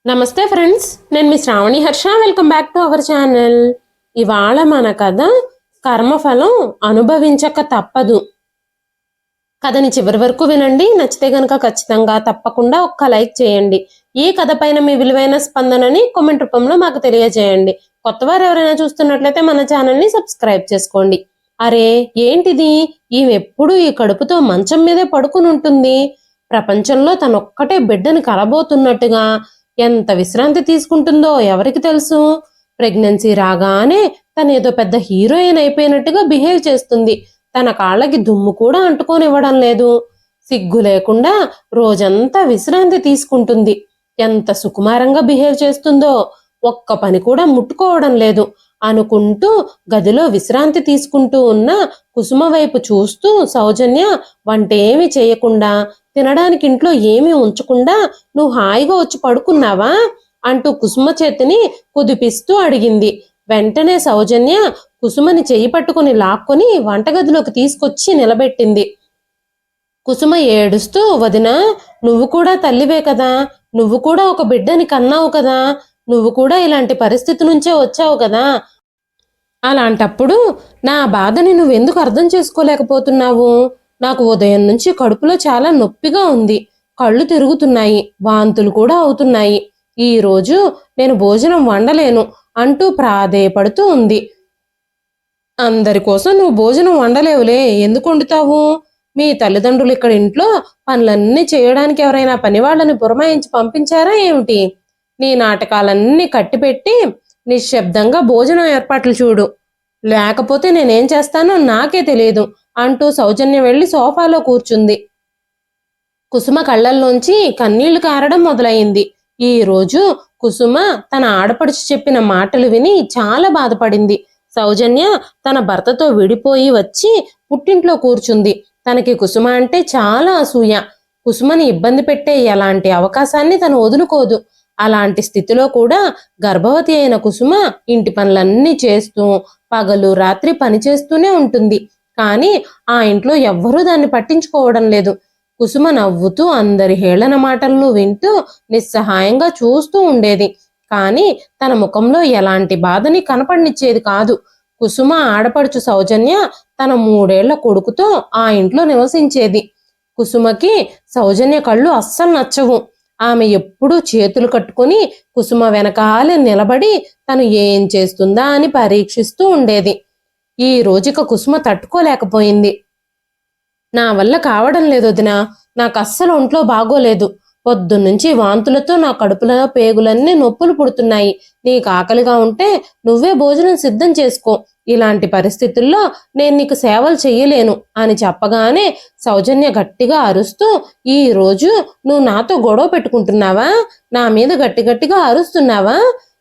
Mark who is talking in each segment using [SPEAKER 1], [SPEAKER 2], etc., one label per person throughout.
[SPEAKER 1] నమస్తే ఫ్రెండ్స్, నేను మీ Shravani Harsha. Welcome back to our channel. ఇవాళ మన కథ కర్మఫలం అనుభవించక తప్పదు. కథని చివరి వరకు వినండి. నచ్చితే గనక ఖచ్చితంగా తప్పకుండా ఒక్క లైక్ చేయండి. ఈ కథ పైన మీ విలువైన స్పందనని కామెంట్ రూపంలో మాకు తెలియజేయండి. కొత్తవారు ఎవరైనా చూస్తున్నట్లయితే మన ఛానల్ని సబ్స్క్రైబ్ చేసుకోండి. అరే ఏంటిది, ఈమెప్పుడు ఈ కడుపుతో మంచం మీదే పడుకుని ఉంటుంది. ప్రపంచంలో తనొక్కటే బిడ్డని కలబోతున్నట్టుగా ఎంత విశ్రాంతి తీసుకుంటుందో ఎవరికి తెలుసు. ప్రెగ్నెన్సీ రాగానే తను ఏదో పెద్ద హీరోయిన్ అయిపోయినట్టుగా బిహేవ్ చేస్తుంది. తన కాళ్ళకి దుమ్ము కూడా అంటుకోనివ్వడం లేదు. సిగ్గు లేకుండా రోజంతా విశ్రాంతి తీసుకుంటుంది. ఎంత సుకుమారంగా బిహేవ్ చేస్తుందో. ఒక్క పని కూడా ముట్టుకోవడం లేదు అనుకుంటూ గదిలో విశ్రాంతి తీసుకుంటూ ఉన్న కుసుమ వైపు చూస్తూ సౌజన్య వంట ఏమి చేయకుండా, తినడానికి ఇంట్లో ఏమీ ఉంచకుండా నువ్వు హాయిగా వచ్చి పడుకున్నావా అంటూ కుసుమ చేతిని కుదిపిస్తూ అడిగింది. వెంటనే సౌజన్య కుసుమని చెయ్యి పట్టుకుని లాక్కొని వంటగదిలోకి తీసుకొచ్చి నిలబెట్టింది. కుసుమ ఏడుస్తూ, వదినా, నువ్వు కూడా తల్లివే కదా, నువ్వు కూడా ఒక బిడ్డని కన్నావు కదా, నువ్వు కూడా ఇలాంటి పరిస్థితి నుంచే వచ్చావు కదా, అలాంటప్పుడు నా బాధని నువ్వెందుకు అర్థం చేసుకోలేకపోతున్నావు? నాకు ఉదయం నుంచి కడుపులో చాలా నొప్పిగా ఉంది, కళ్ళు తిరుగుతున్నాయి, వాంతులు కూడా అవుతున్నాయి. ఈరోజు నేను భోజనం వండలేను అంటూ ప్రాధేయపడుతూ ఉంది. అందరి కోసం నువ్వు భోజనం వండలేవులే, ఎందుకు వండుతావు? మీ తల్లిదండ్రులు ఇక్కడ ఇంట్లో పనులన్నీ చేయడానికి ఎవరైనా పనివాళ్ళని పురమాయించి పంపించారా ఏమిటి? నీ నాటకాలన్నీ కట్టిపెట్టి నిశ్శబ్దంగా భోజనం ఏర్పాట్లు చూడు, లేకపోతే నేనేం చేస్తానో నాకే తెలియదు అంటూ సౌజన్య వెళ్లి సోఫాలో కూర్చుంది. కుసుమ కళ్ళల్లోంచి కన్నీళ్లు కారడం మొదలైంది. ఈ రోజు కుసుమ తన ఆడపడుచు చెప్పిన మాటలు విని చాలా బాధపడింది. సౌజన్య తన భర్తతో విడిపోయి వచ్చి పుట్టింట్లో కూర్చుంది. తనకి కుసుమ అంటే చాలా అసూయ. కుసుమని ఇబ్బంది పెట్టే ఎలాంటి అవకాశాన్ని తను వదులుకోదు. అలాంటి స్థితిలో కూడా గర్భవతి అయిన కుసుమ ఇంటి పనులన్నీ చేస్తూ పగలు రాత్రి పనిచేస్తూనే ఉంటుంది. కానీ ఆ ఇంట్లో ఎవ్వరూ దాన్ని పట్టించుకోవడం లేదు. కుసుమ నవ్వుతూ అందరి హేళన మాటలను వింటూ నిస్సహాయంగా చూస్తూ ఉండేది. కానీ తన ముఖంలో ఎలాంటి బాధని కనపడనిచ్చేది కాదు. కుసుమ ఆడపడుచు సౌజన్య తన 3 ఏళ్ల కొడుకుతో ఆ ఇంట్లో నివసించేది. కుసుమకి సౌజన్య కళ్ళు అస్సలు నచ్చవు. ఆమె ఎప్పుడూ చేతులు కట్టుకుని కుసుమ వెనకాలే నిలబడి తను ఏం చేస్తుందా అని పరీక్షిస్తూ ఉండేది. ఈ రోజుక కుసుమ తట్టుకోలేకపోయింది. నా వల్ల కావడం లేదు వదినా, నాకు అస్సలు ఒంట్లో బాగోలేదు. పొద్దున్నుంచి వాంతులతో నా కడుపులో పేగులన్నీ నొప్పులు పుడుతున్నాయి. నీకు ఆకలిగా ఉంటే నువ్వే భోజనం సిద్ధం చేసుకో, ఇలాంటి పరిస్థితుల్లో నేను నీకు సేవలు చెయ్యలేను అని చెప్పగానే సౌజన్య గట్టిగా అరుస్తూ, ఈ రోజు నువ్వు నాతో గొడవ పెట్టుకుంటున్నావా? నా మీద గట్టిగా అరుస్తున్నావా?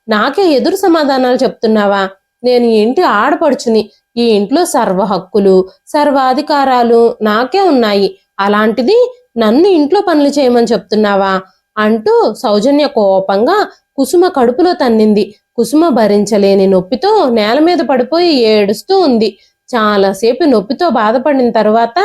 [SPEAKER 1] నాకే ఎదురు సమాధానాలు చెప్తున్నావా? నేను ఈ ఇంటి ఆడపడుచుని. ఈ ఇంట్లో సర్వ హక్కులు సర్వాధికారాలు నాకే ఉన్నాయి. అలాంటిది నన్ను ఇంట్లో పనులు చేయమని చెప్తున్నావా అంటూ సౌజన్య కోపంగా కుసుమ కడుపులో తన్నింది. కుసుమ భరించలేని నొప్పితో నేల మీద పడిపోయి ఏడుస్తూ ఉంది. చాలాసేపు నొప్పితో బాధపడిన తర్వాత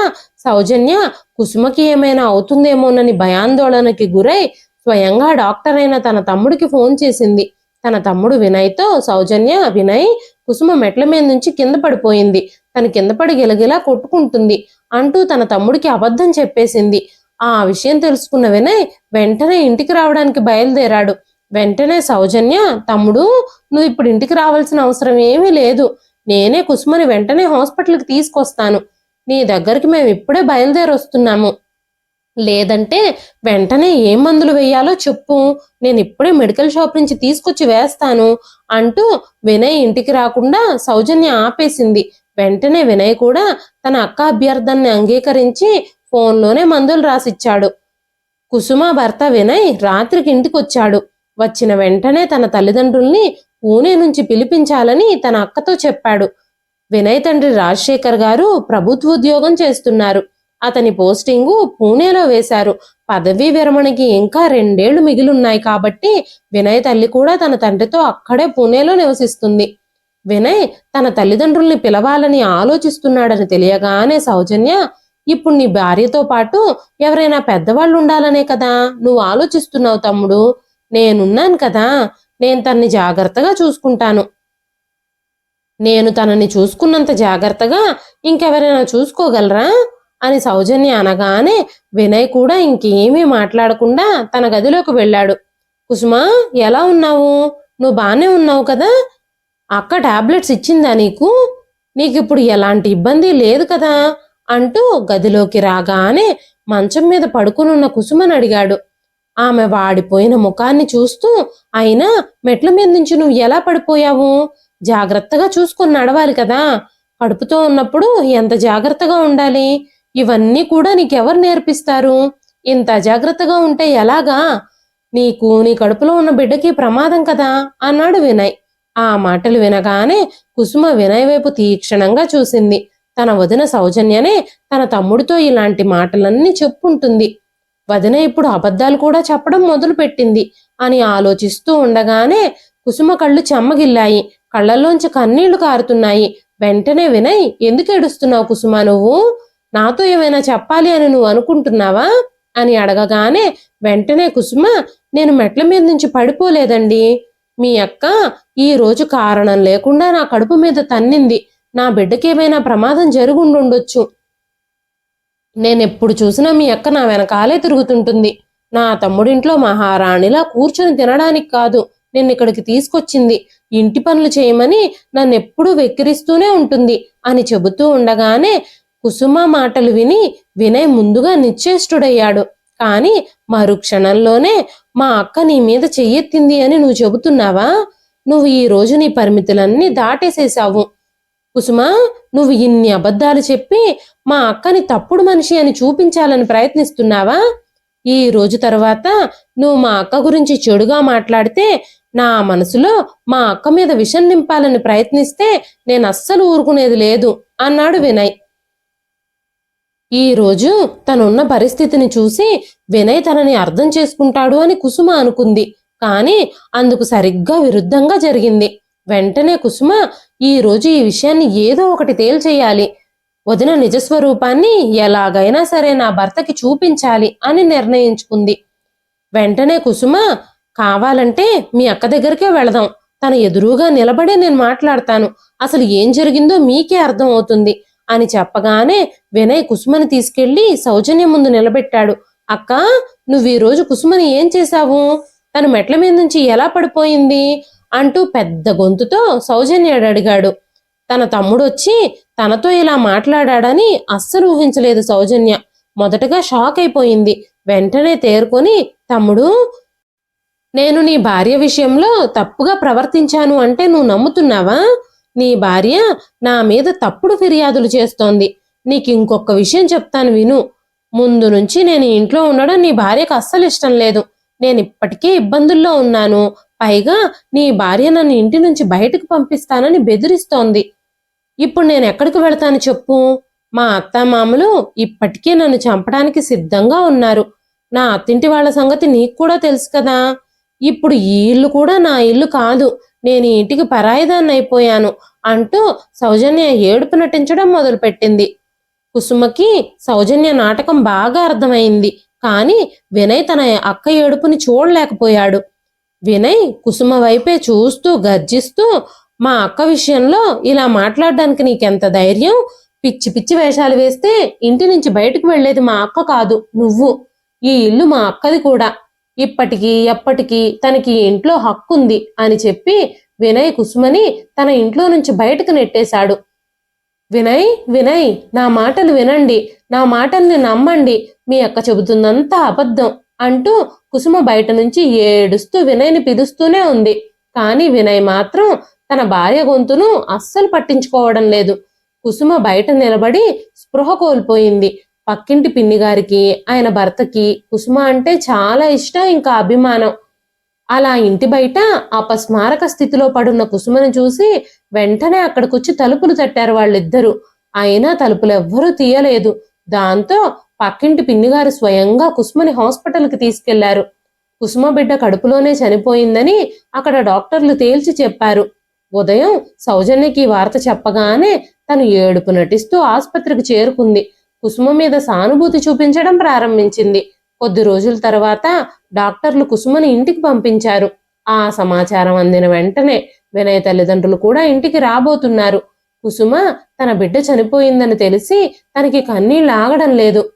[SPEAKER 1] సౌజన్య కుసుమకి ఏమైనా అవుతుందేమోనని భయాందోళనకి గురై స్వయంగా డాక్టర్ అయిన తన తమ్ముడికి ఫోన్ చేసింది. తన తమ్ముడు వినయ్తో, సౌజన్య, వినయ్, కుసుమ మెట్ల మీద నుంచి కింద పడిపోయింది, తను కింద పడి గిలగిలా కొట్టుకుంటుంది అంటూ తన తమ్ముడికి అబద్ధం చెప్పేసింది. ఆ విషయం తెలుసుకున్న వినయ్ వెంటనే ఇంటికి రావడానికి బయలుదేరాడు. వెంటనే సౌజన్య, తమ్ముడు, నువ్వు ఇప్పుడు ఇంటికి రావాల్సిన అవసరం ఏమీ లేదు, నేనే కుసుమని వెంటనే హాస్పిటల్కి తీసుకొస్తాను. నీ దగ్గరికి మేము ఇప్పుడే బయలుదేరి వస్తున్నాము. లేదంటే వెంటనే ఏం మందులు వేయాలో చెప్పు, నేను ఇప్పుడే మెడికల్ షాప్ నుంచి తీసుకొచ్చి వేస్తాను అంటూ వినయ్ ఇంటికి రాకుండా సౌజన్య ఆపేసింది. వెంటనే వినయ్ కూడా తన అక్క అభ్యర్థనని అంగీకరించి ఫోన్లోనే మందులు రాసిచ్చాడు. కుసుమ భర్త వినయ్ రాత్రికి ఇంటికి వచ్చాడు. వచ్చిన వెంటనే తన తల్లిదండ్రుల్ని పూణే నుంచి పిలిపించాలని తన అక్కతో చెప్పాడు. వినయ్ తండ్రి రాజశేఖర్ గారు ప్రభుత్వ ఉద్యోగం చేస్తున్నారు. అతని పోస్టింగు పూణేలో వేశారు. పదవీ విరమణకి ఇంకా 2 ఏళ్లు మిగిలిన్నాయి కాబట్టి వినయ్ తల్లి కూడా తన తండ్రితో అక్కడే పూణేలో నివసిస్తుంది. వినయ్ తన తల్లిదండ్రుల్ని పిలవాలని ఆలోచిస్తున్నాడని తెలియగానే సౌజన్య, ఇప్పుడు నీ భార్యతో పాటు ఎవరైనా పెద్దవాళ్ళు ఉండాలనే కదా నువ్వు ఆలోచిస్తున్నావు తమ్ముడు, నేనున్నాను కదా, నేను తన్ని జాగ్రత్తగా చూసుకుంటాను. నేను తనని చూసుకున్నంత జాగ్రత్తగా ఇంకెవరైనా చూసుకోగలరా అని సౌజన్య అనగానే వినయ్ కూడా ఇంకేమీ మాట్లాడకుండా తన గదిలోకి వెళ్ళాడు. కుసుమ, ఎలా ఉన్నావు? నువ్వు బానే ఉన్నావు కదా? అక్క టాబ్లెట్స్ ఇచ్చిందా నీకు? నీకిప్పుడు ఎలాంటి ఇబ్బంది లేదు కదా అంటూ గదిలోకి రాగానే మంచం మీద పడుకునున్న కుసుమని అడిగాడు. ఆమె వాడిపోయిన ముఖాన్ని చూస్తూ, అయినా మెట్ల మీద నుంచి నువ్వు ఎలా పడిపోయావు? జాగ్రత్తగా చూసుకొని నడవాలి కదా, కడుపుతో ఉన్నప్పుడు ఎంత జాగ్రత్తగా ఉండాలి, ఇవన్నీ కూడా నీకెవరు నేర్పిస్తారు? ఇంత అజాగ్రత్తగా ఉంటే ఎలాగా? నీకు నీ కడుపులో ఉన్న బిడ్డకి ప్రమాదం కదా అన్నాడు వినయ్. ఆ మాటలు వినగానే కుసుమ వినయ్ వైపు తీక్షణంగా చూసింది. తన వదిన సౌజన్యనే తన తమ్ముడితో ఇలాంటి మాటలన్నీ చెప్పుంటుంది. వదిన ఇప్పుడు అబద్ధాలు కూడా చెప్పడం మొదలుపెట్టింది అని ఆలోచిస్తూ ఉండగానే కుసుమ కళ్ళు చెమ్మగిల్లాయి. కళ్ళల్లోంచి కన్నీళ్లు కారుతున్నాయి. వెంటనే వినయ్, ఎందుకు ఏడుస్తున్నావు కుసుమ? నువ్వు నాతో ఏమైనా చెప్పాలి అని నువ్వు అనుకుంటున్నావా అని అడగగానే వెంటనే కుసుమ, నేను మెట్ల మీద నుంచి పడిపోలేదండి. మీ అక్క ఈ రోజు కారణం లేకుండా నా కడుపు మీద తన్నింది. నా బిడ్డకేమైనా ప్రమాదం జరుగుండుండొచ్చు. నేనెప్పుడు చూసినా మీ అక్క నా వెనకాలే తిరుగుతుంటుంది. నా తమ్ముడింట్లో మహారాణిలా కూర్చొని తినడానికి కాదు నిన్నిక్కడికి తీసుకొచ్చింది, ఇంటి పనులు చేయమని నన్నెప్పుడూ వెక్కిరిస్తూనే ఉంటుంది అని చెబుతూ ఉండగానే కుసుమ మాటలు విని వినయ్ ముందుగా నిశ్చేష్టుడయ్యాడు. కాని మరుక్షణంలోనే మా అక్క నీ మీద చెయ్యెత్తింది అని నువ్వు చెబుతున్నావా? నువ్వు ఈ రోజు నీ పరిమితులన్నీ దాటేసేశావు. కుసుమ, నువ్వు ఇన్ని అబద్ధాలు చెప్పి మా అక్కని తప్పుడు మనిషి అని చూపించాలని ప్రయత్నిస్తున్నావా? ఈ రోజు తర్వాత నువ్వు మా అక్క గురించి చెడుగా మాట్లాడితే, నా మనసులో మా అక్క మీద విషం నింపాలని ప్రయత్నిస్తే నేను అస్సలు ఊరుకునేది లేదు అన్నాడు వినయ్. ఈ రోజు తనున్న పరిస్థితిని చూసి వినయ్ తనని అర్థం చేసుకుంటాడు అని కుసుమ అనుకుంది. కాని అందుకు సరిగ్గా విరుద్ధంగా జరిగింది. వెంటనే కుసుమ, ఈ రోజు ఈ విషయాన్ని ఏదో ఒకటి తేల్చేయాలి, వదిన నిజస్వరూపాన్ని ఎలాగైనా సరే నా భర్తకి చూపించాలి అని నిర్ణయించుకుంది. వెంటనే కుసుమ, కావాలంటే మీ అక్క దగ్గరికే వెళదాం, తన ఎదురుగా నిలబడే నేను మాట్లాడతాను, అసలు ఏం జరిగిందో మీకే అర్థం అవుతుంది అని చెప్పగానే వినయ్ కుసుమని తీసుకెళ్లి సౌజన్య ముందు నిలబెట్టాడు. అక్క, నువ్వు ఈ రోజు కుసుమని ఏం చేశావు? తను మెట్ల మీద నుంచి ఎలా పడిపోయింది అంటూ పెద్ద గొంతుతో సౌజన్య అడిగాడు. తన తమ్ముడు వచ్చి తనతో ఇలా మాట్లాడాడని అస్సలు ఊహించలేదు సౌజన్య. మొదటగా షాక్ అయిపోయింది. వెంటనే తేరుకొని, తమ్ముడు, నేను నీ భార్య విషయంలో తప్పుగా ప్రవర్తించాను అంటే నువ్వు నమ్ముతున్నావా? నీ భార్య నా మీద తప్పుడు ఫిర్యాదులు చేస్తోంది. నీకు ఇంకొక విషయం చెప్తాను విను. ముందు నుంచి నేను ఇంట్లో ఉండడం నీ భార్యకు అస్సలు ఇష్టం లేదు. నేను ఇప్పటికే ఇబ్బందుల్లో ఉన్నాను. పైగా నీ భార్య నన్ను ఇంటి నుంచి బయటకు పంపిస్తానని బెదిరిస్తోంది. ఇప్పుడు నేను ఎక్కడికి వెళతాను చెప్పు? మా అత్తామామలు ఇప్పటికే నన్ను చంపడానికి సిద్ధంగా ఉన్నారు. నా అత్తింటి వాళ్ళ సంగతి నీకు కూడా తెలుసు కదా. ఇప్పుడు ఈ ఇల్లు కూడా నా ఇల్లు కాదు, నేను ఈ ఇంటికి పరాయిదాన్ని అయిపోయాను అంటూ సౌజన్య ఏడుపు నటించడం మొదలుపెట్టింది. కుసుమకి సౌజన్య నాటకం బాగా అర్థమైంది. కాని వినయ్ తన అక్క ఏడుపుని చూడలేకపోయాడు. వినయ్ కుసుమ వైపే చూస్తూ గర్జిస్తూ, మా అక్క విషయంలో ఇలా మాట్లాడడానికి నీకెంత ధైర్యం? పిచ్చి పిచ్చి వేషాలు వేస్తే ఇంటి నుంచి బయటకు వెళ్లేది మా అక్క కాదు, నువ్వు. ఈ ఇల్లు మా అక్కది కూడా. ఇప్పటికీ ఎప్పటికీ తనకి ఇంట్లో హక్కుంది అని చెప్పి వినయ్ కుసుమని తన ఇంట్లో నుంచి బయటకు నెట్టేశాడు. వినయ్, వినయ్, నా మాటలు వినండి, నా మాటల్ని నమ్మండి, మీ అక్క చెబుతుందంతా అబద్ధం అంటూ కుసుమ బయట నుంచి ఏడుస్తూ వినయ్ని పిలుస్తూనే ఉంది. కాని వినయ్ మాత్రం తన భార్య గొంతును అస్సలు పట్టించుకోవడం లేదు. కుసుమ బయట నిలబడి స్పృహ కోల్పోయింది. పక్కింటి పిన్నిగారికి, ఆయన భర్తకి కుసుమ అంటే చాలా ఇష్టం, ఇంకా అభిమానం. అలా ఇంటి బయట అపస్మారక స్థితిలో పడున్న కుసుమను చూసి వెంటనే అక్కడికొచ్చి తలుపులు తట్టారు వాళ్ళిద్దరూ. అయినా తలుపులెవ్వరూ తీయలేదు. దాంతో పక్కింటి పిన్నిగారు స్వయంగా కుసుమని హాస్పిటల్కి తీసుకెళ్లారు. కుసుమ బిడ్డ కడుపులోనే చనిపోయిందని అక్కడ డాక్టర్లు తేల్చి చెప్పారు. ఉదయం సౌజన్యకి వార్త చెప్పగానే తను ఏడుపు నటిస్తూ ఆస్పత్రికి చేరుకుంది. కుసుమ మీద సానుభూతి చూపించడం ప్రారంభించింది. కొద్ది రోజుల తర్వాత డాక్టర్లు కుసుమని ఇంటికి పంపించారు. ఆ సమాచారం అందిన వెంటనే వినయ్ తల్లిదండ్రులు కూడా ఇంటికి రాబోతున్నారు. కుసుమ తన బిడ్డ చనిపోయిందని తెలిసి తనకి కన్నీళ్ళు ఆగడం లేదు.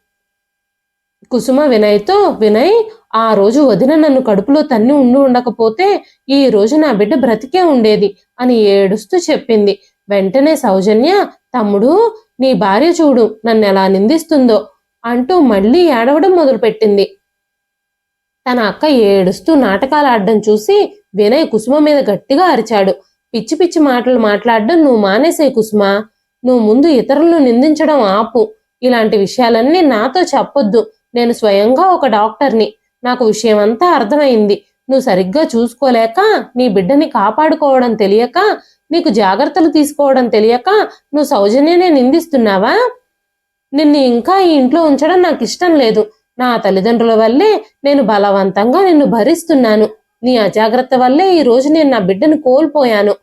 [SPEAKER 1] కుసుమ వినయ్తో, వినయ్, ఆ రోజు వదిన నన్ను కడుపులో తన్ని ఉండకపోతే ఈ రోజు నా బిడ్డ బ్రతికే ఉండేది అని ఏడుస్తూ చెప్పింది. వెంటనే సౌజన్య, తమ్ముడు, నీ భార్య చూడు నన్ను ఎలా నిందిస్తుందో అంటూ మళ్ళీ ఏడవడం మొదలుపెట్టింది. తన అక్క ఏడుస్తూ నాటకాలు ఆడడం చూసి వినయ్ కుసుమ మీద గట్టిగా అరిచాడు. పిచ్చి పిచ్చి మాటలు మాట్లాడడం నువ్వు మానేసే కుసుమ. నువ్వు ముందు ఇతరులను నిందించడం ఆపు. ఇలాంటి విషయాలన్నీ నాతో చెప్పొద్దు. నేను స్వయంగా ఒక డాక్టర్ని. నాకు విషయం అంతా అర్థమైంది. నువ్వు సరిగ్గా చూసుకోలేక, నీ బిడ్డని కాపాడుకోవడం తెలియక, నీకు జాగ్రత్తలు తీసుకోవడం తెలియక నువ్వు సౌజన్యనే నిందిస్తున్నావా? నిన్ను ఇంకా ఈ ఇంట్లో ఉంచడం నాకు ఇష్టం లేదు. నా తల్లిదండ్రుల వల్లే నేను బలవంతంగా నిన్ను భరిస్తున్నాను. నీ అజాగ్రత్త వల్లే ఈ రోజు నేను నా బిడ్డను కోల్పోయాను.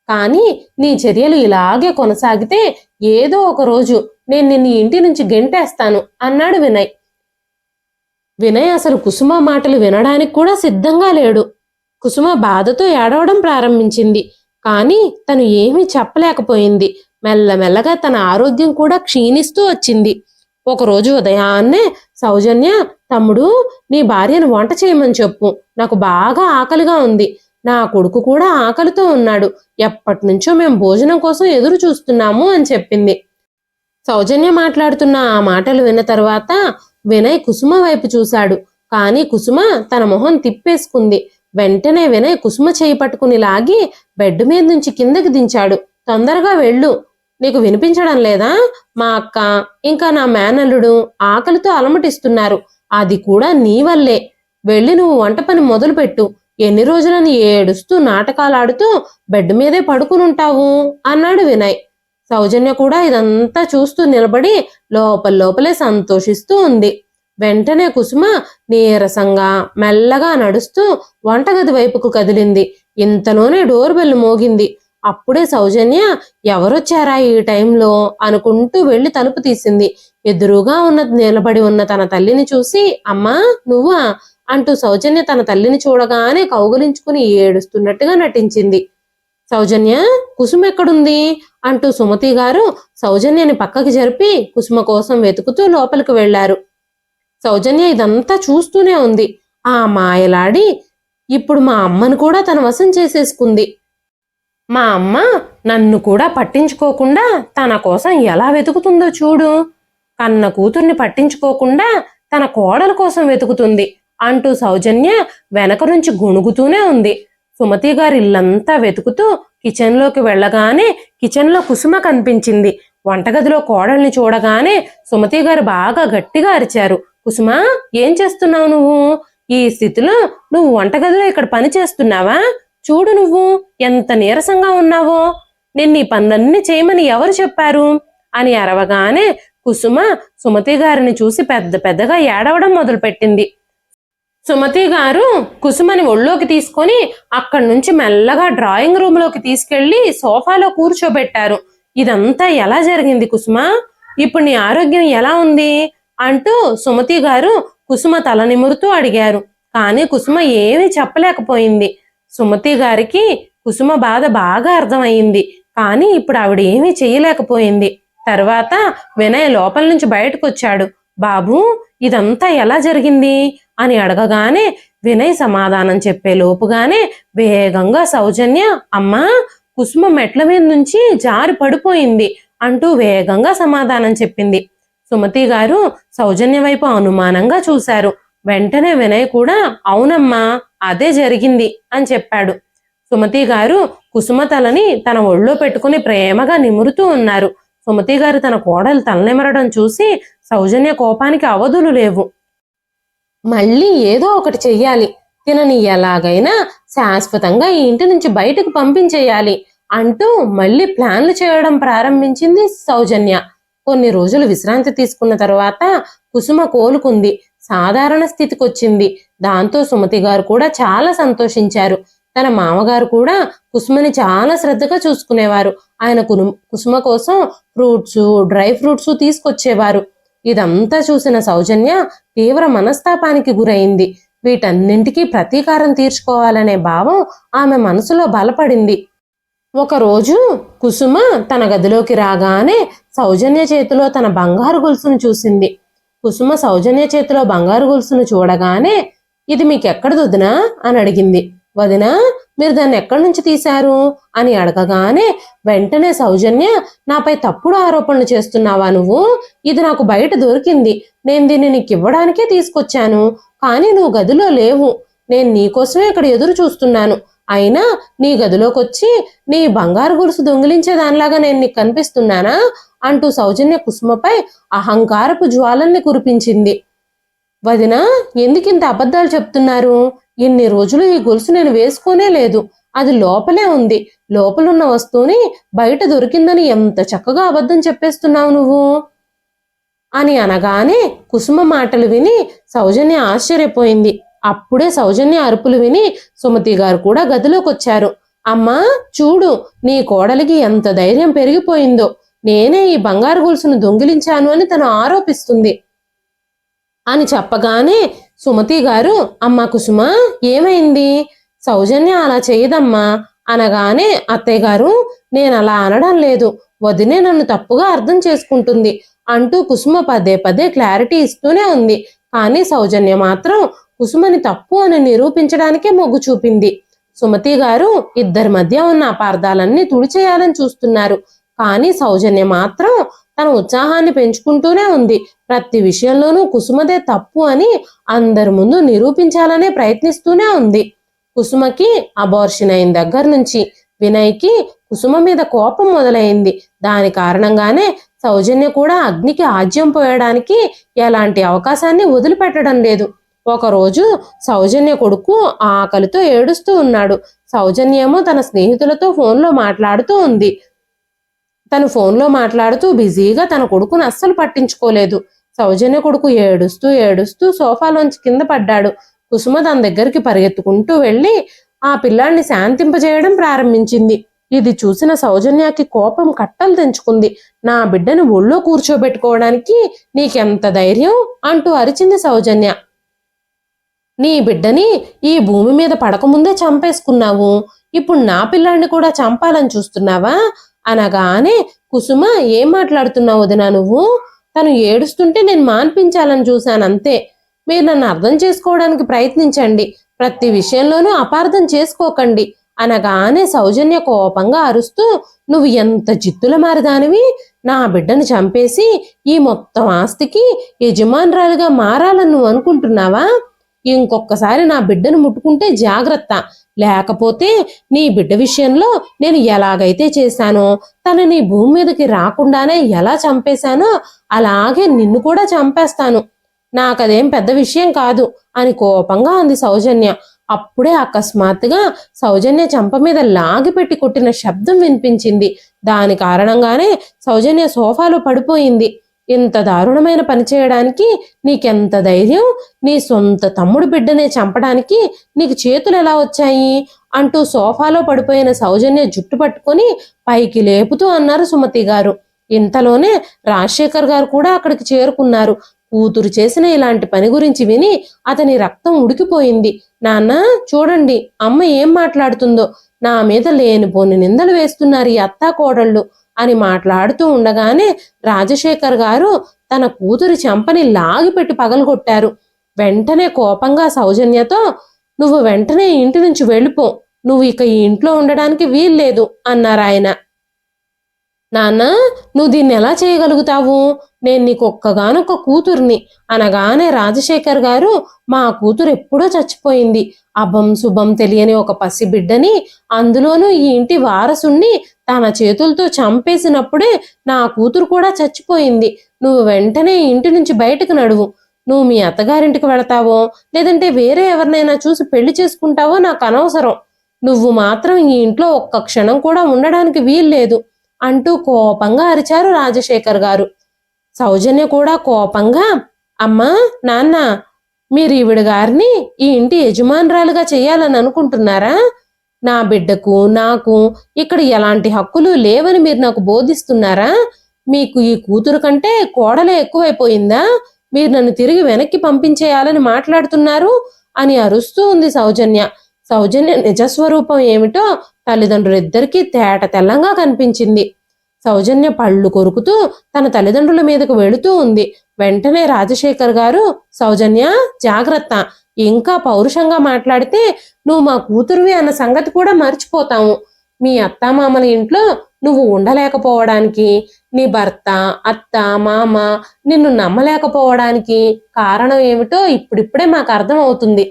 [SPEAKER 1] కానీ నీ చర్యలు ఇలాగే కొనసాగితే ఏదో ఒక రోజు నేను నిన్ను ఇంటి నుంచి గెంటేస్తాను అన్నాడు వినయ్. వినయ్ అసలు కుసుమ మాటలు వినడానికి కూడా సిద్ధంగా లేడు. కుసుమ బాధతో ఏడవడం ప్రారంభించింది. కానీ తను ఏమీ చెప్పలేకపోయింది. మెల్లమెల్లగా తన ఆరోగ్యం కూడా క్షీణిస్తూ వచ్చింది. ఒకరోజు ఉదయాన్నే సౌజన్య, తమ్ముడు, నీ భార్యను వంట చేయమని చెప్పు. నాకు బాగా ఆకలిగా ఉంది. నా కొడుకు కూడా ఆకలితో ఉన్నాడు. ఎప్పటి నుంచో మేము భోజనం కోసం ఎదురు చూస్తున్నాము అని చెప్పింది. సౌజన్య మాట్లాడుతున్న ఆ మాటలు విన్న తర్వాత వినయ్ కుసుమ వైపు చూశాడు. కానీ కుసుమ తన మొహం తిప్పేసుకుంది. వెంటనే వినయ్ కుసుమ చేయి పట్టుకుని లాగి బెడ్ మీద నుంచి కిందకి దించాడు. తొందరగా వెళ్ళు. నీకు వినిపించడం లేదా? మా అక్క ఇంకా నా మేనల్లుడు ఆకలితో అలమటిస్తున్నారు. అది కూడా నీ వల్లే. వెళ్ళి నువ్వు వంట పని మొదలుపెట్టు. ఎన్ని రోజులని ఏడుస్తూ నాటకాలాడుతూ బెడ్ మీదే పడుకునుంటావు అన్నాడు వినయ్. సౌజన్య కూడా ఇదంతా చూస్తూ నిలబడి లోపలే సంతోషిస్తూ ఉంది. వెంటనే కుసుమ నీరసంగా మెల్లగా నడుస్తూ వంటగది వైపుకు కదిలింది. ఇంతలోనే డోర్ బెల్ మోగింది. అప్పుడే సౌజన్య ఎవరొచ్చారా ఈ టైంలో అనుకుంటూ వెళ్లి తలుపు తీసింది. ఎదురుగా నిలబడి ఉన్న తన తల్లిని చూసి, అమ్మా నువ్వా అంటూ సౌజన్య తన తల్లిని చూడగానే కౌగిలించుకుని ఏడుస్తున్నట్టుగా నటించింది. సౌజన్య, కుసుమ ఎక్కడుంది అంటూ సుమతి గారు సౌజన్యని పక్కకి జరిపి కుసుమ కోసం వెతుకుతూ లోపలికి వెళ్లారు. సౌజన్య ఇదంతా చూస్తూనే ఉంది. ఆ మాయలాడి ఇప్పుడు మా అమ్మను కూడా తన వశం చేసేసుకుంది. మా అమ్మ నన్ను కూడా పట్టించుకోకుండా తన కోసం ఎలా వెతుకుతుందో చూడు. కన్న కూతుర్ని పట్టించుకోకుండా తన కోడల కోసం వెతుకుతుంది అంటూ సౌజన్య వెనక నుంచి గొణుగుతూనే ఉంది. సుమతి గారి ఇల్లంతా వెతుకుతూ కిచెన్లోకి వెళ్ళగానే కిచెన్లో కుసుమ కనిపించింది. వంటగదిలో కోడల్ని చూడగానే సుమతి గారు బాగా గట్టిగా అరిచారు. కుసుమ, ఏం చేస్తున్నావు నువ్వు? ఈ స్థితిలో నువ్వు వంటగదిలో ఇక్కడ పని చేస్తున్నావా? చూడు నువ్వు ఎంత నీరసంగా ఉన్నావో. నిన్ను ఈ పనులన్నీ చేయమని ఎవరు చెప్పారు అని అరవగానే కుసుమ సుమతి గారిని చూసి పెద్దగా ఏడవడం మొదలుపెట్టింది. సుమతి గారు కుసుమని ఒళ్ళోకి తీసుకొని అక్కడి నుంచి మెల్లగా డ్రాయింగ్ రూమ్ లోకి తీసుకెళ్లి సోఫాలో కూర్చోబెట్టారు. ఇదంతా ఎలా జరిగింది కుసుమ? ఇప్పుడు నీ ఆరోగ్యం ఎలా ఉంది అంటూ సుమతి గారు కుసుమ తల నిమురుతూ అడిగారు. కానీ కుసుమ ఏమీ చెప్పలేకపోయింది. సుమతి గారికి కుసుమ బాధ బాగా అర్థమైంది. కానీ ఇప్పుడు ఆవిడ ఏమీ చెయ్యలేకపోయింది. తర్వాత వినయ్ లోపల నుంచి బయటకు వచ్చాడు. బాబు, ఇదంతా ఎలా జరిగింది అని అడగగానే వినయ్ సమాధానం చెప్పే లోపుగానే వేగంగా సౌజన్య, అమ్మా, కుసుమ మెట్ల మీద నుంచి జారి పడిపోయింది అంటూ వేగంగా సమాధానం చెప్పింది. సుమతి గారు సౌజన్య వైపు అనుమానంగా చూశారు. వెంటనే వినయ్ కూడా అవునమ్మా అదే జరిగింది అని చెప్పాడు. సుమతి గారు కుసుమ తలని తన ఒళ్ళో పెట్టుకుని ప్రేమగా నిమురుతూ ఉన్నారు. సుమతి గారు తన కోడలు తలనిమరడం చూసి సౌజన్య కోపానికి అవధులు లేవు. మళ్ళీ ఏదో ఒకటి చెయ్యాలి. తినని ఎలాగైనా శాశ్వతంగా ఈ ఇంటి నుంచి బయటకు పంపించేయాలి అంటూ మళ్ళీ ప్లాన్లు చేయడం ప్రారంభించింది సౌజన్య. కొన్ని రోజులు విశ్రాంతి తీసుకున్న తర్వాత కుసుమ కోలుకుంది. సాధారణ స్థితికి వచ్చింది. దాంతో సుమతి గారు కూడా చాలా సంతోషించారు. తన మామగారు కూడా కుసుమని చాలా శ్రద్ధగా చూసుకునేవారు. ఆయన కుసుమ కోసం ఫ్రూట్స్, డ్రై ఫ్రూట్స్ తీసుకొచ్చేవారు. ఇదంతా చూసిన సౌజన్య తీవ్ర మనస్తాపానికి గురైంది. వీటన్నింటికీ ప్రతీకారం తీర్చుకోవాలనే భావం ఆమె మనసులో బలపడింది. ఒకరోజు కుసుమ తన గదిలోకి రాగానే సౌజన్య చేతిలో తన బంగారు గొలుసును చూసింది. కుసుమ సౌజన్య చేతిలో బంగారు గొలుసును చూడగానే, ఇది మీకెక్కడిది వదినా అని అడిగింది. వదినా, మీరు దాన్ని ఎక్కడి నుంచి తీశారు అని అడగగానే వెంటనే సౌజన్య, నాపై తప్పుడు ఆరోపణలు చేస్తున్నావా నువ్వు? ఇది నాకు బయట దొరికింది. నేను దీన్ని నీకు ఇవ్వడానికే తీసుకొచ్చాను. కానీ నువ్వు గదిలో లేవు. నేను నీకోసమే ఇక్కడ ఎదురు చూస్తున్నాను. అయినా నీ గదిలోకొచ్చి నీ బంగారు గొలుసు దొంగిలించే దానిలాగా నేను నీకు కనిపిస్తున్నానా అంటూ సౌజన్య కుసుమపై అహంకారపు జ్వాలల్ని కురిపించింది. వదినా, ఎందుకింత అబద్ధాలు చెప్తున్నారు? ఇన్ని రోజులు ఈ గొలుసు నేను వేసుకోనే లేదు. అది లోపలే ఉంది. లోపలున్న వస్తువుని బయట దొరికిందని ఎంత చక్కగా అబద్ధం చెప్పేస్తున్నావు నువ్వు అని అనగానే కుసుమ మాటలు విని సౌజన్య ఆశ్చర్యపోయింది. అప్పుడే సౌజన్య అరుపులు విని సుమతి గారు కూడా గదిలోకి వచ్చారు. అమ్మా చూడు, నీ కోడలికి ఎంత ధైర్యం పెరిగిపోయిందో. నేనే ఈ బంగారు గొలుసును దొంగిలించాను అని తను ఆరోపిస్తుంది అని చెప్పగానే సుమతి గారు, అమ్మా కుసుమ, ఏమైంది? సౌజన్య అలా చేయదమ్మా అనగానే అత్తయ్య గారు, నేను అలా అనడం లేదు, వదినే నన్ను తప్పుగా అర్థం చేసుకుంటుంది అంటూ కుసుమ పదే పదే క్లారిటీ ఇస్తూనే ఉంది. కానీ సౌజన్య మాత్రం కుసుమని తప్పు అని నిరూపించడానికే మొగ్గు చూపింది. సుమతి గారు ఇద్దరి మధ్య ఉన్న అపార్థాలన్నీ తుడిచేయాలని చూస్తున్నారు. కానీ సౌజన్య మాత్రం తన ఉత్సాహాన్ని పెంచుకుంటూనే ఉంది. ప్రతి విషయంలోనూ కుసుమదే తప్పు అని అందరి ముందు నిరూపించాలనే ప్రయత్నిస్తూనే ఉంది. కుసుమకి అబార్షన్ అయిన దగ్గర నుంచి వినయ్కి కుసుమ మీద కోపం మొదలైంది. దాని కారణంగానే సౌజన్య కూడా అగ్నికి ఆజ్యం పోయడానికి ఎలాంటి అవకాశాన్ని వదిలిపెట్టడం లేదు. ఒకరోజు సౌజన్య కొడుకు ఆకలితో ఏడుస్తూ ఉన్నాడు. సౌజన్యేమో తన స్నేహితులతో ఫోన్లో మాట్లాడుతూ ఉంది. తను ఫోన్లో మాట్లాడుతూ బిజీగా తన కొడుకును అస్సలు పట్టించుకోలేదు. సౌజన్య కొడుకు ఏడుస్తూ ఏడుస్తూ సోఫాలోంచి కింద పడ్డాడు. కుసుమ తన దగ్గరికి పరిగెత్తుకుంటూ వెళ్ళి ఆ పిల్లాడిని శాంతింపజేయడం ప్రారంభించింది. ఇది చూసిన సౌజన్యకి కోపం కట్టలు తెంచుకుంది. నా బిడ్డను ఒళ్ళో కూర్చోబెట్టుకోవడానికి నీకెంత ధైర్యం అంటూ అరిచింది సౌజన్య. నీ బిడ్డని ఈ భూమి మీద పడకముందే చంపేసుకున్నావు. ఇప్పుడు నా పిల్లాడిని కూడా చంపాలని చూస్తున్నావా అనగానే కుసుమ, ఏం మాట్లాడుతున్నావు వదినా నువ్వు? తను ఏడుస్తుంటే నేను మాన్పించాలని చూశానంతే. మీరు నన్ను అర్థం చేసుకోవడానికి ప్రయత్నించండి. ప్రతి విషయంలోనూ అపార్థం చేసుకోకండి అనగానే సౌజన్య కోపంగా అరుస్తూ, నువ్వు ఎంత జిత్తుల మారదానివి? నా బిడ్డను చంపేసి ఈ మొత్తం ఆస్తికి యజమానురాలుగా మారాలని నువ్వు అనుకుంటున్నావా? ఇంకొకసారి నా బిడ్డను ముట్టుకుంటే జాగ్రత్త. లేకపోతే నీ బిడ్డ విషయంలో నేను ఎలాగైతే చేశానో, తనని భూమి మీదకి రాకుండానే ఎలా చంపేశానో అలాగే నిన్ను కూడా చంపేస్తాను. నాకదేం పెద్ద విషయం కాదు అని కోపంగా అంది సౌజన్య. అప్పుడే అకస్మాత్తుగా సౌజన్య చెంప మీద లాగిపెట్టి కొట్టిన శబ్దం వినిపించింది. దాని కారణంగానే సౌజన్య సోఫాలో పడిపోయింది. ఇంత దారుణమైన పని చేయడానికి నీకెంత ధైర్యం? నీ సొంత తమ్ముడు బిడ్డనే చంపడానికి నీకు చేతులు ఎలా వచ్చాయి అంటూ సోఫాలో పడిపోయిన సౌజన్య జుట్టు పట్టుకొని పైకి లేపుతూ అన్నారు సుమతి గారు. ఇంతలోనే రాజశేఖర్ గారు కూడా అక్కడికి చేరుకున్నారు. కూతురు చేసిన ఇలాంటి పని గురించి విని అతని రక్తం ఉడికిపోయింది. నాన్న చూడండి, అమ్మ ఏం మాట్లాడుతుందో. నా మీద లేనిపోని నిందలు వేస్తున్నారు ఈ అత్తా కోడళ్ళు అని మాట్లాడుతూ ఉండగానే రాజశేఖర్ గారు తన కూతురి చెంపని లాగిపెట్టి పగలగొట్టారు. వెంటనే కోపంగా సౌజన్యతో, నువ్వు వెంటనే ఇంటి నుంచి వెళ్ళిపో, నువ్వు ఇక ఈ ఇంట్లో ఉండడానికి వీల్లేదు అన్నారు ఆయన. నాన్న, నువ్వు దీన్ని ఎలా చేయగలుగుతావు? నేను నీకు ఒక్కగానొక్క కూతుర్ని అనగానే రాజశేఖర్ గారు, మా కూతురు ఎప్పుడో చచ్చిపోయింది. అభం శుభం తెలియని ఒక పసిబిడ్డని, అందులోనూ ఈ ఇంటి వారసుణ్ణి తన చేతులతో చంపేసినప్పుడే నా కూతురు కూడా చచ్చిపోయింది. నువ్వు వెంటనే ఇంటి నుంచి బయటకు నడువు. నువ్వు మీ అత్తగారింటికి వెళతావో లేదంటే వేరే ఎవరినైనా చూసి పెళ్లి చేసుకుంటావో నాకు అనవసరం. నువ్వు మాత్రం ఈ ఇంట్లో ఒక్క క్షణం కూడా ఉండడానికి వీల్లేదు అంటూ కోపంగా అరిచారు రాజశేఖర్ గారు. సౌజన్య కూడా కోపంగా, అమ్మా నాన్న, మీరు ఈవిడ గారిని ఈ ఇంటి యజమానురాలుగా చేయాలని అనుకుంటున్నారా? నా బిడ్డకు నాకు ఇక్కడ ఎలాంటి హక్కులు లేవని మీరు నాకు బోధిస్తున్నారా? మీకు ఈ కూతురు కంటే కోడలే ఎక్కువైపోయిందా? మీరు నన్ను తిరిగి వెనక్కి పంపించేయాలని మాట్లాడుతున్నారు అని అరుస్తూ ఉంది సౌజన్య. సౌజన్య నిజస్వరూపం ఏమిటో తల్లిదండ్రులిద్దరికీ తేట తెల్లంగా కనిపించింది. సౌజన్య పళ్ళు కొరుకుతూ తన తల్లిదండ్రుల మీదకు వెళుతూ ఉంది. వెంటనే రాజశేఖర్ గారు, సౌజన్య జాగ్రత్త, ఇంకా పౌరుషంగా మాట్లాడితే నువ్వు మా కూతురువి అన్న సంగతి కూడా మర్చిపోతాము. మీ అత్తామామల ఇంట్లో నువ్వు ఉండలేకపోవడానికి, నీ భర్త, అత్త, మామ నిన్ను నమ్మలేకపోవడానికి కారణం ఏమిటో ఇప్పుడిప్పుడే మాకు అర్థం అవుతుంది.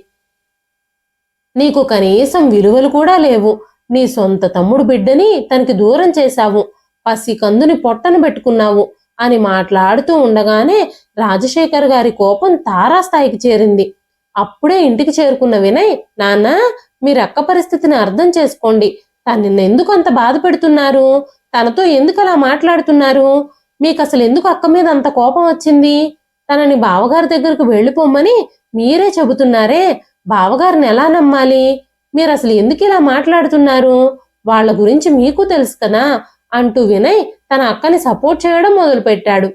[SPEAKER 1] నీకు కనీసం విలువలు కూడా లేవు. నీ సొంత తమ్ముడు బిడ్డని తనకి దూరం చేశావు, పసి కందుని పొట్టను పెట్టుకున్నావు అని మాట్లాడుతూ ఉండగానే రాజశేఖర్ గారి కోపం తారాస్థాయికి చేరింది. అప్పుడే ఇంటికి చేరుకున్న వినయ్, నాన్న మీరు అక్క పరిస్థితిని అర్థం చేసుకోండి. తను ఎందుకు అంత బాధ పెడుతున్నారు? తనతో ఎందుకు అలా మాట్లాడుతున్నారు? మీకు అసలు ఎందుకు అక్క మీద అంత కోపం వచ్చింది? తనని బావగారి దగ్గరకు వెళ్ళిపోమ్మని మీరే చెబుతున్నారే, బావగారిని ఎలా నమ్మాలి? మీరు అసలు ఎందుకు ఇలా మాట్లాడుతున్నారు? వాళ్ళ గురించి మీకు తెలుసు కదా అంటూ వినయ్ తన అక్కని సపోర్ట్ చేయడం మొదలుపెట్టాడు.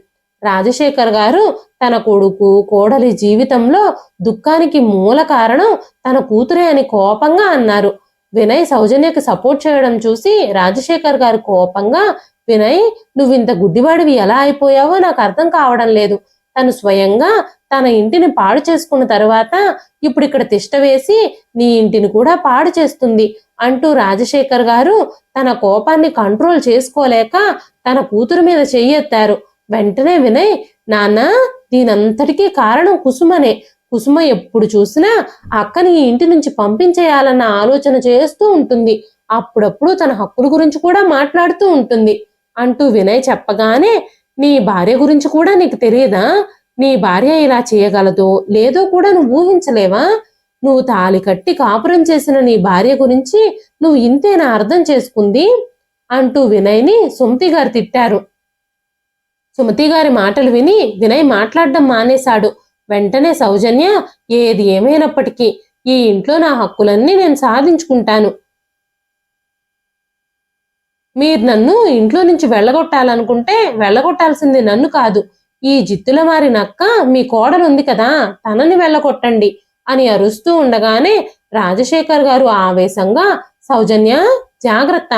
[SPEAKER 1] రాజశేఖర్ గారు తన కొడుకు కోడలి జీవితంలో దుఃఖానికి మూల కారణం తన కూతురే అని కోపంగా అన్నారు. వినయ్ సౌజన్యకి సపోర్ట్ చేయడం చూసి రాజశేఖర్ గారు కోపంగా, వినయ్ నువ్వింత గుడ్డివాడివి ఎలా అయిపోయావో నాకు అర్థం కావడం లేదు. తను స్వయంగా తన ఇంటిని పాడు చేసుకున్న తరువాత ఇప్పుడు ఇక్కడ తిష్ట వేసి నీ ఇంటిని కూడా పాడు చేస్తుంది అంటూ రాజశేఖర్ గారు తన కోపాన్ని కంట్రోల్ చేసుకోలేక తన కూతురు మీద చెయ్యెత్తారు. వెంటనే వినయ్, నాన్న దీనంతటికీ కారణం కుసుమనే. కుసుమ ఎప్పుడు చూసినా అక్కని ఈ ఇంటి నుంచి పంపించేయాలన్న ఆలోచన చేస్తూ ఉంటుంది. అప్పుడప్పుడు తన హక్కుల గురించి కూడా మాట్లాడుతూ ఉంటుంది అంటూ వినయ్ చెప్పగానే, నీ భార్య గురించి కూడా నీకు తెలియదా? నీ భార్య ఇలా చేయగలదో లేదో కూడా నువ్వు ఊహించలేవా? నువ్వు తాళి కట్టి కాపురం చేసిన నీ భార్య గురించి నువ్వు ఇంతేనా అర్థం చేసుకుంది అంటూ వినయ్ని సుమతి గారు తిట్టారు. సుమతి గారి మాటలు విని వినయ్ మాట్లాడడం మానేశాడు. వెంటనే సౌజన్య, ఏది ఏమైనప్పటికీ ఈ ఇంట్లో నా హక్కులన్నీ నేను సాధించుకుంటాను. మీరు నన్ను ఇంట్లో నుంచి వెళ్ళగొట్టాలనుకుంటే వెళ్ళగొట్టాల్సింది నన్ను కాదు, ఈ జిత్తుల మారి నక్క మీ కోడలుంది కదా తనని వెళ్ళగొట్టండి అని అరుస్తూ ఉండగానే రాజశేఖర్ గారు ఆవేశంగా, సౌజన్య జాగ్రత్త,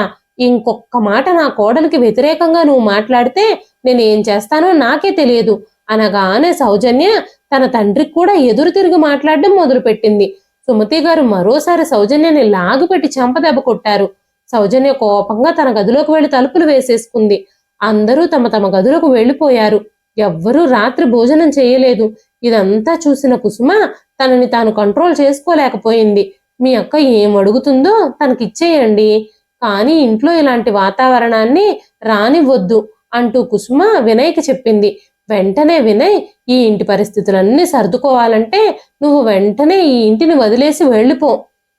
[SPEAKER 1] ఇంకొక్క మాట నా కోడలికి వ్యతిరేకంగా నువ్వు మాట్లాడితే నేనేం చేస్తానో నాకే తెలియదు అనగానే సౌజన్య తన తండ్రికి కూడా ఎదురు తిరిగి మాట్లాడడం మొదలుపెట్టింది. సుమతి గారు మరోసారి సౌజన్యని లాగిపెట్టి చెంపదెబ్బ కొట్టారు. సౌజన్య కోపంగా తన గదిలోకి వెళ్లి తలుపులు వేసేసుకుంది. అందరూ తమ తమ గదులకు వెళ్లిపోయారు. ఎవ్వరూ రాత్రి భోజనం చేయలేదు. ఇదంతా చూసిన కుసుమ తనని తాను కంట్రోల్ చేసుకోలేకపోయింది. మీ అక్క ఏం అడుగుతుందో తనకిచ్చేయండి, కానీ ఇంట్లో ఇలాంటి వాతావరణాన్ని రానివ్వద్దు అంటూ కుసుమ వినయ్కి చెప్పింది. వెంటనే వినయ్, ఈ ఇంటి పరిస్థితులన్నీ సర్దుకోవాలంటే నువ్వు వెంటనే ఈ ఇంటిని వదిలేసి వెళ్ళిపో.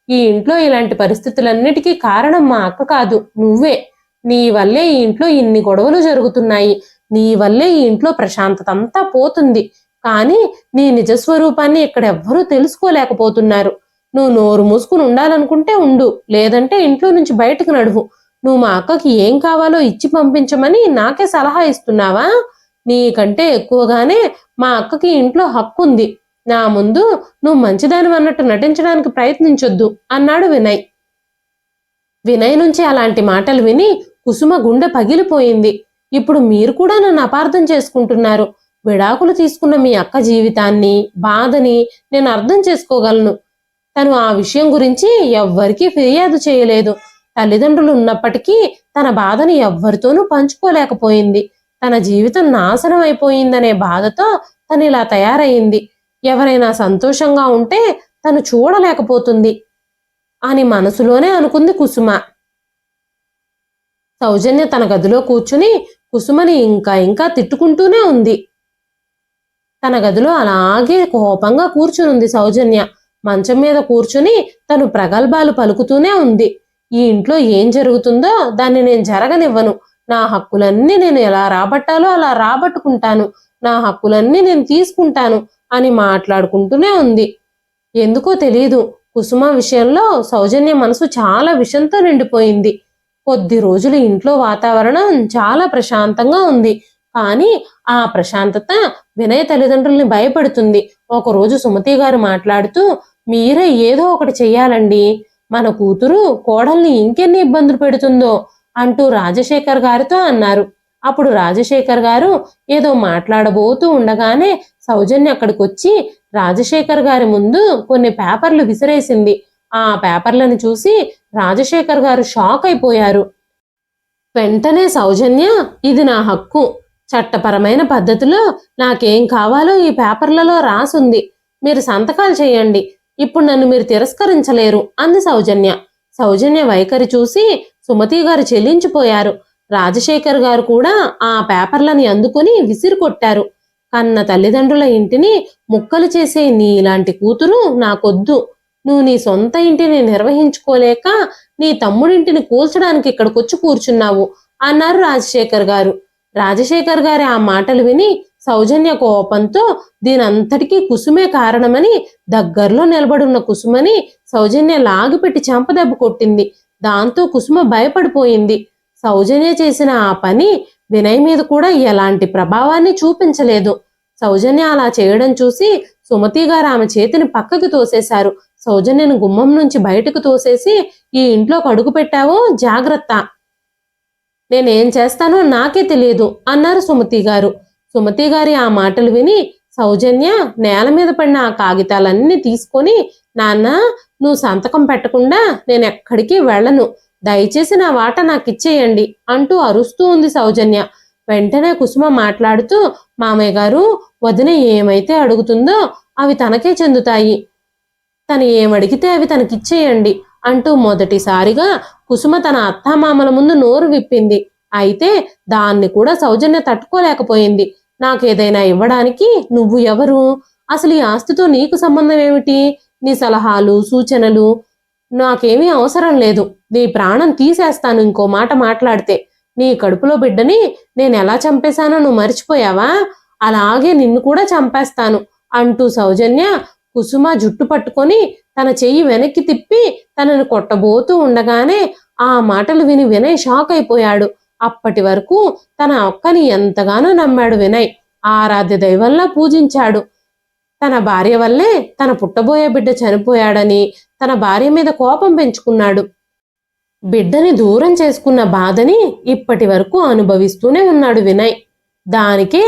[SPEAKER 1] ఈ ఇంట్లో ఇలాంటి పరిస్థితులన్నిటికీ కారణం మా అక్క కాదు, నువ్వే. నీ వల్లే ఈ ఇంట్లో ఇన్ని గొడవలు జరుగుతున్నాయి. నీ వల్లే ఈ ఇంట్లో ప్రశాంతత అంతా పోతుంది. కానీ నీ నిజస్వరూపాన్ని ఇక్కడ ఎవ్వరూ తెలుసుకోలేకపోతున్నారు. నువ్వు నోరు మూసుకుని ఉండాలనుకుంటే ఉండు, లేదంటే ఇంట్లో నుంచి బయటకు నడువు. నువ్వు మా అక్కకి ఏం కావాలో ఇచ్చి పంపించమని నాకే సలహా ఇస్తున్నావా? నీకంటే ఎక్కువగానే మా అక్కకి ఇంట్లో హక్కు ఉంది. నా ముందు నువ్వు మంచిదాని అన్నట్టు నటించడానికి ప్రయత్నించొద్దు అన్నాడు వినయ్. వినయ్ నుంచి అలాంటి మాటలు విని కుసుమ గుండె పగిలిపోయింది. ఇప్పుడు మీరు కూడా నన్ను అపార్థం చేసుకుంటున్నారు. విడాకులు తీసుకున్న మీ అక్క జీవితాన్ని, బాధని నేను అర్థం చేసుకోగలను. తను ఆ విషయం గురించి ఎవ్వరికీ ఫిర్యాదు చేయలేదు. తల్లిదండ్రులు ఉన్నప్పటికీ తన బాధని ఎవ్వరితోనూ పంచుకోలేకపోయింది. తన జీవితం నాశనం అయిపోయిందనే బాధతో తను ఇలా తయారయింది. ఎవరైనా సంతోషంగా ఉంటే తను చూడలేకపోతుంది అని మనసులోనే అనుకుంది కుసుమ. సౌజన్య తన గదిలో కూర్చుని కుసుమని ఇంకా ఇంకా తిట్టుకుంటూనే ఉంది. తన గదిలో అలాగే కోపంగా కూర్చునుంది సౌజన్య. మంచం మీద కూర్చుని తను ప్రగల్భాలు పలుకుతూనే ఉంది. ఈ ఇంట్లో ఏం జరుగుతుందో దాన్ని నేను జరగనివ్వను. నా హక్కులన్నీ నేను ఎలా రాబట్టాలో అలా రాబట్టుకుంటాను. నా హక్కులన్నీ నేను తీసుకుంటాను అని మాట్లాడుకుంటూనే ఉంది. ఎందుకో తెలీదు, కుసుమ విషయంలో సౌజన్య మనసు చాలా విషంతో నిండిపోయింది. కొద్ది రోజులు ఇంట్లో వాతావరణం చాలా ప్రశాంతంగా ఉంది. కానీ ఆ ప్రశాంతత వినయ్ తల్లిదండ్రుల్ని భయపెడుతుంది. ఒకరోజు సుమతి గారు మాట్లాడుతూ, మీరే ఏదో ఒకటి చెయ్యాలండి, మన కూతురు కోడల్ని ఇంకెన్ని ఇబ్బందులు పెడుతుందో అంటూ రాజశేఖర్ గారితో అన్నారు. అప్పుడు రాజశేఖర్ గారు ఏదో మాట్లాడబోతూ ఉండగానే సౌజన్య అక్కడికొచ్చి రాజశేఖర్ గారి ముందు కొన్ని పేపర్లు విసిరేసింది. ఆ పేపర్లను చూసి రాజశేఖర్ గారు షాక్ అయిపోయారు. వెంటనే సౌజన్య, ఇది నా హక్కు, చట్టపరమైన పద్ధతిలో నాకేం కావాలో ఈ పేపర్లలో రాసుంది, మీరు సంతకాలు చేయండి, ఇప్పుడు నన్ను మీరు తిరస్కరించలేరు అంది సౌజన్య. సౌజన్య వైఖరి చూసి సుమతి గారు చెల్లించిపోయారు. రాజశేఖర్ గారు కూడా ఆ పేపర్లని అందుకుని విసిరికొట్టారు. కన్న తల్లిదండ్రుల ఇంటిని ముక్కలు చేసే నీలాంటి కూతురు నాకొద్దు. నువ్వు నీ సొంత ఇంటిని నిర్వహించుకోలేక నీ తమ్ముడింటిని కూల్చడానికి ఇక్కడికొచ్చి కూర్చున్నావు అన్నారు రాజశేఖర్ గారు. రాజశేఖర్ గారి ఆ మాటలు విని సౌజన్య కోపంతో దీనంతటికీ కుసుమే కారణమని దగ్గరలో నిలబడున్న కుసుమని సౌజన్య లాగిపెట్టి చెంపదెబ్బ కొట్టింది. దాంతో కుసుమ భయపడిపోయింది. సౌజన్య చేసిన ఆ పని వినయ్ మీద కూడా ఎలాంటి ప్రభావాన్ని చూపించలేదు. సౌజన్య అలా చేయడం చూసి సుమతి గారు ఆమె చేతిని పక్కకి తోసేశారు. సౌజన్యను గుమ్మం నుంచి బయటకు తోసేసి, ఈ ఇంట్లోకి అడుగు పెట్టావో జాగ్రత్త, నేనేం చేస్తానో నాకే తెలియదు అన్నారు సుమతి గారు. సుమతి గారి ఆ మాటలు విని సౌజన్య నేల మీద పడిన ఆ కాగితాలన్నీ తీసుకొని, నాన్న, నువ్వు సంతకం పెట్టకుండా నేను ఎక్కడికి వెళ్ళను, దయచేసి నా వాట నాకు ఇచ్చేయండి అంటూ అరుస్తూ ఉంది సౌజన్య. వెంటనే కుసుమ మాట్లాడుతూ, మామయ్య గారు, వదిన ఏమైతే అడుగుతుందో అవి తనకే చెందుతాయి, తను ఏమడిగితే అవి తనకిచ్చేయండి అంటూ మొదటిసారిగా కుసుమ తన అత్తామామల ముందు నోరు విప్పింది. అయితే దాన్ని కూడా సౌజన్య తట్టుకోలేకపోయింది. నాకేదైనా ఇవ్వడానికి నువ్వు ఎవరు? అసలు ఈ ఆస్తితో నీకు సంబంధం ఏమిటి? నీ సలహాలు సూచనలు నాకేమీ అవసరం లేదు. నీ ప్రాణం తీసేస్తాను ఇంకో మాట మాట్లాడితే. నీ కడుపులో బిడ్డని నేను ఎలా చంపేశానో నువ్వు మర్చిపోయావా? అలాగే నిన్ను కూడా చంపేస్తాను అంటూ సౌజన్య కుసుమ జుట్టు పట్టుకొని తన చెయ్యి వెనక్కి తిప్పి తనను కొట్టబోతూ ఉండగానే ఆ మాటలు విని వినయ్ షాక్ అయిపోయాడు. అప్పటి వరకు తన అక్కని ఎంతగానో నమ్మాడు వినయ్. ఆరాధ్య దైవంలా పూజించాడు. తన భార్య వల్లే తన పుట్టబోయే బిడ్డ చనిపోయాడని తన భార్య మీద కోపం పెంచుకున్నాడు. బిడ్డని దూరం చేసుకున్న బాధని ఇప్పటి వరకు అనుభవిస్తూనే ఉన్నాడు వినయ్. దానికే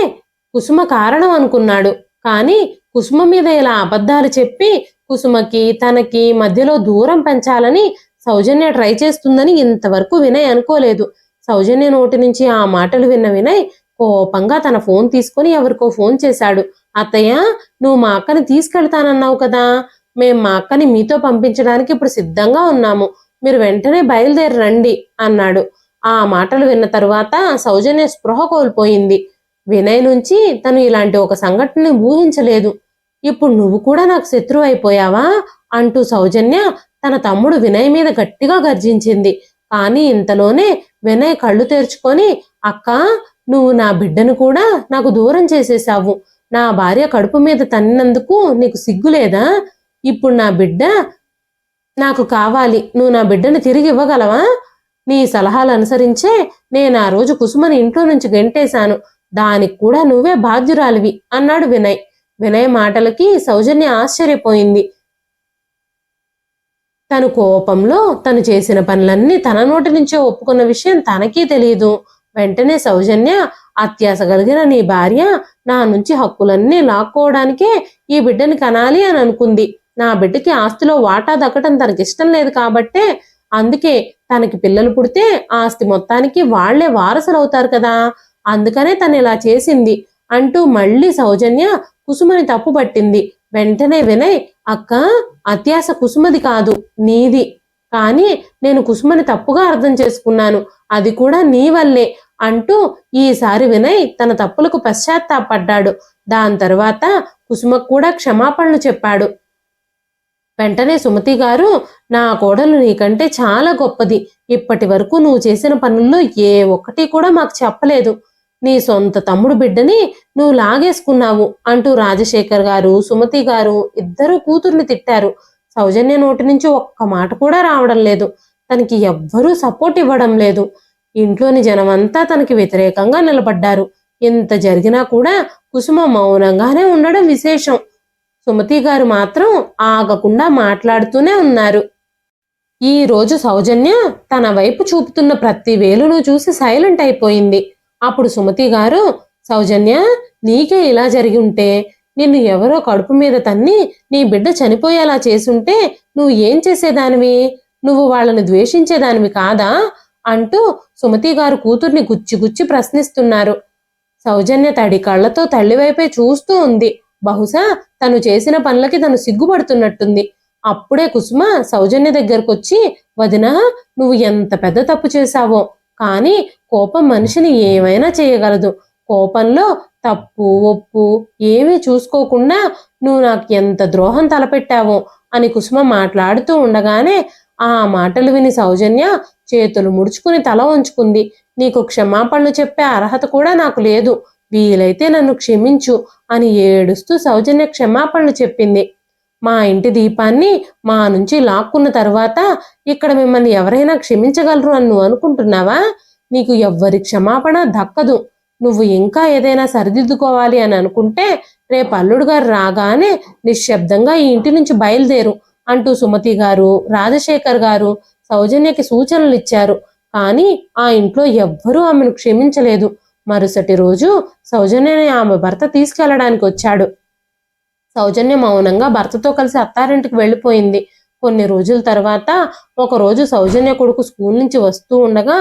[SPEAKER 1] కుసుమ కారణం అనుకున్నాడు. కానీ కుసుమ మీద ఇలా అబద్ధాలు చెప్పి కుసుమకి తనకి మధ్యలో దూరం పెంచాలని సౌజన్య ట్రై చేస్తుందని ఇంతవరకు వినయ్ అనుకోలేదు. సౌజన్య నోటి నుంచి ఆ మాటలు విన్న వినయ్ కోపంగా తన ఫోన్ తీసుకుని ఎవరికో ఫోన్ చేశాడు. అత్తయ్య, నువ్వు మా అక్కని తీసుకెళ్తానన్నావు కదా, మేం మా అక్కని మీతో పంపించడానికి ఇప్పుడు సిద్ధంగా ఉన్నాము, మీరు వెంటనే బయలుదేరి రండి అన్నాడు. ఆ మాటలు విన్న తరువాత సౌజన్య స్పృహ కోల్పోయింది. వినయ్ నుంచి తను ఇలాంటి ఒక సంఘటనని ఊహించలేదు. ఇప్పుడు నువ్వు కూడా నాకు శత్రువు అయిపోయావా అంటూ సౌజన్య తన తమ్ముడు వినయ్ మీద గట్టిగా గర్జించింది. కానీ ఇంతలోనే వినయ్ కళ్ళు తెరుచుకొని, అక్క, నువ్వు నా బిడ్డను కూడా నాకు దూరం చేసేశావు. నా భార్య కడుపు మీద తన్నినందుకు నీకు సిగ్గులేదా? ఇప్పుడు నా బిడ్డ నాకు కావాలి, నువ్వు నా బిడ్డను తిరిగి ఇవ్వగలవా? నీ సలహాలు అనుసరించే నేను ఆ రోజు కుసుమని ఇంట్లో నుంచి గెంటేశాను, దానికి కూడా నువ్వే బాధ్యురాలివి అన్నాడు వినయ్. వినయ్ మాటలకి సౌజన్య ఆశ్చర్యపోయింది. తను కోపంలో తను చేసిన పనులన్నీ తన నోటి నుంచే ఒప్పుకున్న విషయం తనకీ తెలియదు. వెంటనే సౌజన్య, అత్యాశ కలిగిన నీ భార్య నా నుంచి హక్కులన్నీ లాక్కోవడానికే ఈ బిడ్డని కనాలి అని అనుకుంది. నా బిడ్డకి ఆస్తిలో వాటా దక్కటం తనకిష్టం లేదు కాబట్టే, అందుకే తనకి పిల్లలు పుడితే ఆస్తి మొత్తానికి వాళ్లే వారసులు అవుతారు కదా, అందుకనే తను ఇలా చేసింది అంటూ మళ్ళీ సౌజన్య కుసుమని తప్పు పట్టింది. వెంటనే వినయ్, అక్క, అత్యాశ కుసుమది కాదు, నీది. కానీ నేను కుసుమని తప్పుగా అర్థం చేసుకున్నాను, అది కూడా నీ వల్లే అంటూ ఈసారి వినయ్ తన తప్పులకు పశ్చాత్తాపడ్డాడు. దాని తర్వాత కుసుమకు కూడా క్షమాపణలు చెప్పాడు. వెంటనే సుమతి గారు, నా కోడలు నీకంటే చాలా గొప్పది, ఇప్పటి వరకు నువ్వు చేసిన పనుల్లో ఏ ఒక్కటి కూడా మాకు చెప్పలేదు, నీ సొంత తమ్ముడు బిడ్డని నువ్వు లాగేసుకున్నావు అంటూ రాజశేఖర్ గారు సుమతి గారు ఇద్దరు కూతుర్ని తిట్టారు. సౌజన్య నోటి నుంచి ఒక్క మాట కూడా రావడం లేదు. తనకి ఎవ్వరూ సపోర్ట్ ఇవ్వడం లేదు. ఇంట్లోని జనమంతా తనకి వ్యతిరేకంగా నిలబడ్డారు. ఇంత జరిగినా కూడా కుసుమ మౌనంగానే ఉండడం విశేషం. సుమతి గారు మాత్రం ఆగకుండా మాట్లాడుతూనే ఉన్నారు. ఈ రోజు సౌజన్య తన వైపు చూపుతున్న ప్రతి వేలును చూసి సైలెంట్ అయిపోయింది. అప్పుడు సుమతి గారు, సౌజన్య, నీకే ఇలా జరిగి ఉంటే, నిన్ను ఎవరో కడుపు మీద తన్ని నీ బిడ్డ చనిపోయేలా చేసుంటే నువ్వు ఏం చేసేదానివి? నువ్వు వాళ్ళని ద్వేషించేదానివి కాదా? అంటూ సుమతి గారు కూతుర్ని గుచ్చి గుచ్చి ప్రశ్నిస్తున్నారు. సౌజన్య తడి కళ్లతో తల్లివైపే చూస్తూ ఉంది. బహుశా తను చేసిన పనులకి తను సిగ్గుపడుతున్నట్టుంది. అప్పుడే కుసుమ సౌజన్య దగ్గరకొచ్చి, వదినా, నువ్వు ఎంత పెద్ద తప్పు చేశావో, కానీ కోపం మనిషిని ఏమైనా చేయగలదు. కోపంలో తప్పు ఒప్పు ఏమీ చూసుకోకుండా నువ్వు నాకు ఎంత ద్రోహం తలపెట్టావో అని కుసుమ మాట్లాడుతూ ఉండగానే ఆ మాటలు విని సౌజన్య చేతులు ముడుచుకుని తల వంచుకుంది. నీకు క్షమాపణలు చెప్పే అర్హత కూడా నాకు లేదు, వీలైతే నన్ను క్షమించు అని ఏడుస్తూ సౌజన్య క్షమాపణలు చెప్పింది. మా ఇంటి దీపాన్ని మా నుంచి లాక్కున్న తర్వాత ఇక్కడ మిమ్మల్ని ఎవరైనా క్షమించగలరు అని నువ్వు అనుకుంటున్నావా? నీకు ఎవ్వరి క్షమాపణ దక్కదు. నువ్వు ఇంకా ఏదైనా సరిదిద్దుకోవాలి అని అనుకుంటే రేపు అల్లుడు గారు రాగానే నిశ్శబ్దంగా ఈ ఇంటి నుంచి బయలుదేరు అంటూ సుమతి గారు, రాజశేఖర్ గారు సౌజన్యకి సూచనలు ఇచ్చారు. కానీ ఆ ఇంట్లో ఎవ్వరూ ఆమెను క్షమించలేదు. మరుసటి రోజు సౌజన్యని ఆమె భర్త తీసుకెళ్లడానికి వచ్చాడు. సౌజన్య మౌనంగా భర్తతో కలిసి అత్తారింటికి వెళ్ళిపోయింది. కొన్ని రోజుల తర్వాత ఒకరోజు సౌజన్య కొడుకు స్కూల్ నుంచి వస్తూ ఉండగా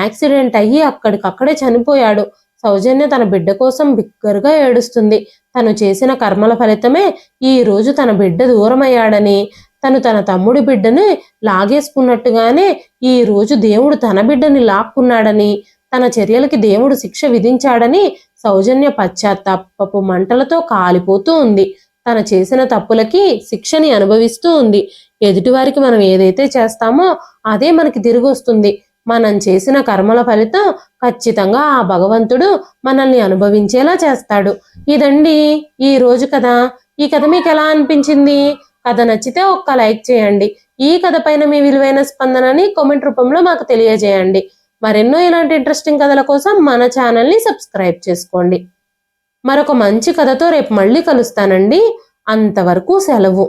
[SPEAKER 1] యాక్సిడెంట్ అయ్యి అక్కడికక్కడే చనిపోయాడు. సౌజన్య తన బిడ్డ కోసం బిగ్గరగా ఏడుస్తుంది. తను చేసిన కర్మల ఫలితమే ఈ రోజు తన బిడ్డ దూరమయ్యాడని, తను తన తమ్ముడి బిడ్డని లాగేసుకున్నట్టుగానే ఈ రోజు దేవుడు తన బిడ్డని లాక్కున్నాడని, తన చర్యలకి దేవుడు శిక్ష విధించాడని సౌజన్య పశ్చాత్తాపపు మంటలతో కాలిపోతూ ఉంది. తను చేసిన తప్పులకి శిక్షని అనుభవిస్తూ ఉంది. ఎదుటివారికి మనం ఏదైతే చేస్తామో అదే మనకి తిరిగి వస్తుంది. మనం చేసిన కర్మల ఫలితం ఖచ్చితంగా ఆ భగవంతుడు మనల్ని అనుభవించేలా చేస్తాడు. ఇదండి ఈ రోజు కథ. ఈ కథ మీకు ఎలా అనిపించింది? కథ నచ్చితే ఒక్క లైక్ చేయండి. ఈ కథ పైన మీ విలువైన స్పందనని కామెంట్ రూపంలో మాకు తెలియజేయండి. మరెన్నో ఇలాంటి ఇంట్రెస్టింగ్ కథల కోసం మన ఛానల్ని సబ్స్క్రైబ్ చేసుకోండి. మరొక మంచి కథతో రేపు మళ్ళీ కలుస్తానండి. అంతవరకు సెలవు.